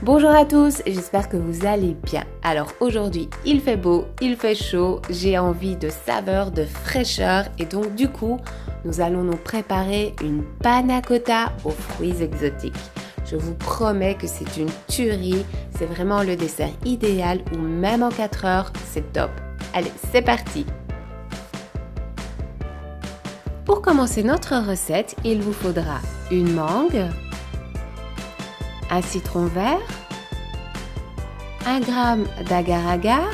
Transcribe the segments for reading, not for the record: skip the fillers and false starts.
Bonjour à tous, j'espère que vous allez bien. Alors aujourd'hui, il fait beau, il fait chaud, j'ai envie de saveur, de fraîcheur et donc du coup, nous allons nous préparer une panna cotta aux fruits exotiques. Je vous promets que c'est une tuerie, c'est vraiment le dessert idéal ou même en 4 heures, c'est top. Allez, c'est parti! Pour commencer notre recette, il vous faudra une mangue, un citron vert, 1 g d'agar-agar,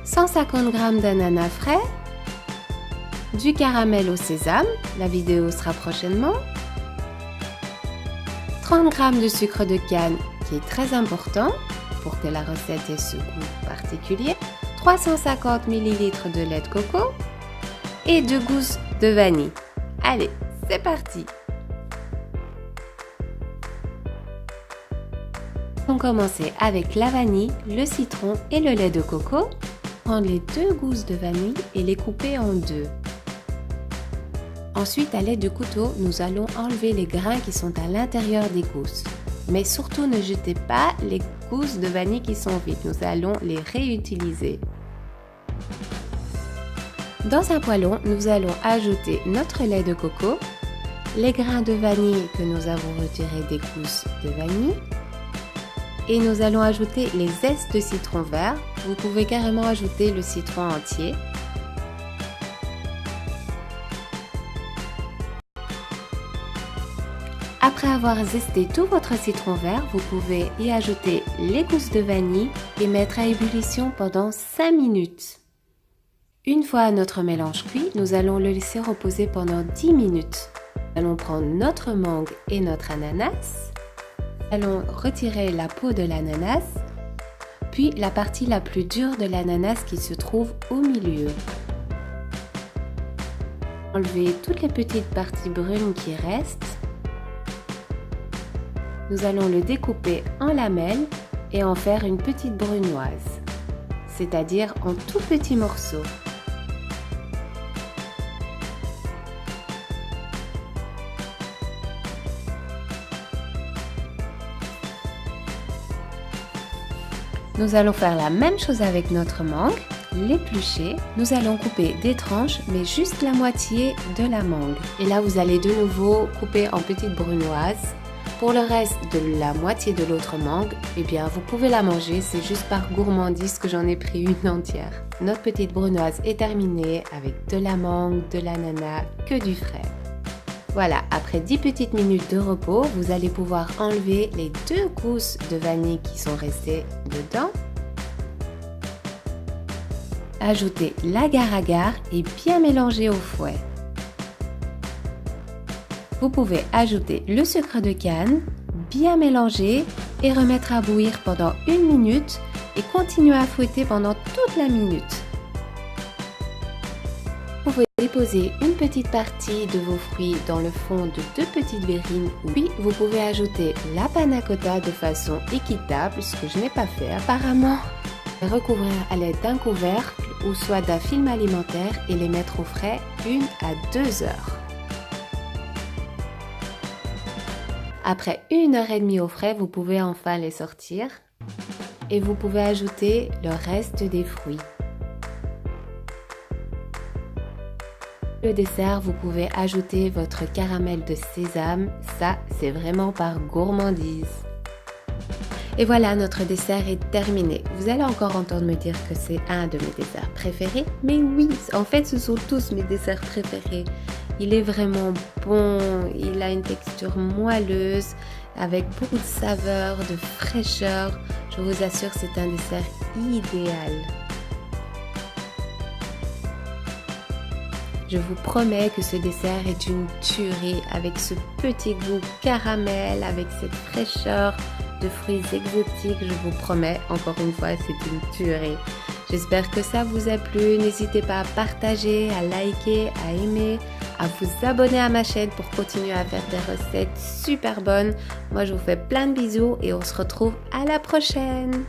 150 g d'ananas frais, du caramel au sésame, la vidéo sera prochainement, 30 g de sucre de canne qui est très important pour que la recette ait ce goût particulier, 350 ml de lait de coco et 2 gousses de vanille. Allez, c'est parti! On commence avec la vanille, le citron et le lait de coco. Prendre les 2 gousses de vanille et les couper en 2. Ensuite, à l'aide du couteau, nous allons enlever les grains qui sont à l'intérieur des gousses. Mais surtout, ne jetez pas les gousses de vanille qui sont vides. Nous allons les réutiliser. Dans un poêlon, nous allons ajouter notre lait de coco, les grains de vanille que nous avons retirés des gousses de vanille, et nous allons ajouter les zestes de citron vert. Vous pouvez carrément ajouter le citron entier. Après avoir zesté tout votre citron vert, vous pouvez y ajouter les gousses de vanille et mettre à ébullition pendant 5 minutes. Une fois notre mélange cuit, nous allons le laisser reposer pendant 10 minutes. Nous allons prendre notre mangue et notre ananas. Nous allons retirer la peau de l'ananas, puis la partie la plus dure de l'ananas qui se trouve au milieu. Enlever toutes les petites parties brunes qui restent. Nous allons le découper en lamelles et en faire une petite brunoise, c'est-à-dire en tout petits morceaux. Nous allons faire la même chose avec notre mangue, l'éplucher. Nous allons couper des tranches, mais juste la moitié de la mangue. Et là, vous allez de nouveau couper en petites brunoises. Pour le reste de la moitié de l'autre mangue, eh bien, vous pouvez la manger, c'est juste par gourmandise que j'en ai pris une entière. Notre petite brunoise est terminée avec de la mangue, de l'ananas, que du frais. Voilà, après 10 petites minutes de repos, vous allez pouvoir enlever les 2 gousses de vanille qui sont restées dedans. Ajouter l'agar-agar et bien mélanger au fouet. Vous pouvez ajouter le sucre de canne, bien mélanger et remettre à bouillir pendant 1 minute et continuer à fouetter pendant toute la minute. Vous pouvez déposer une petite partie de vos fruits dans le fond de 2 petites verrines, puis vous pouvez ajouter la panna cotta de façon équitable, ce que je n'ai pas fait apparemment. Recouvrir à l'aide d'un couvercle ou soit d'un film alimentaire et les mettre au frais 1 à 2 heures. Après 1 heure et demie au frais, vous pouvez enfin les sortir et vous pouvez ajouter le reste des fruits. Le dessert, vous pouvez ajouter votre caramel de sésame, ça c'est vraiment par gourmandise. Et voilà, notre dessert est terminé. Vous allez encore entendre me dire que c'est un de mes desserts préférés, mais oui, en fait ce sont tous mes desserts préférés. Il est vraiment bon, il a une texture moelleuse, avec beaucoup de saveur, de fraîcheur. Je vous assure, c'est un dessert idéal. Je vous promets que ce dessert est une tuerie avec ce petit goût caramel, avec cette fraîcheur de fruits exotiques. Je vous promets, encore une fois, c'est une tuerie. J'espère que ça vous a plu. N'hésitez pas à partager, à liker, à aimer, à vous abonner à ma chaîne pour continuer à faire des recettes super bonnes. Moi, je vous fais plein de bisous et on se retrouve à la prochaine.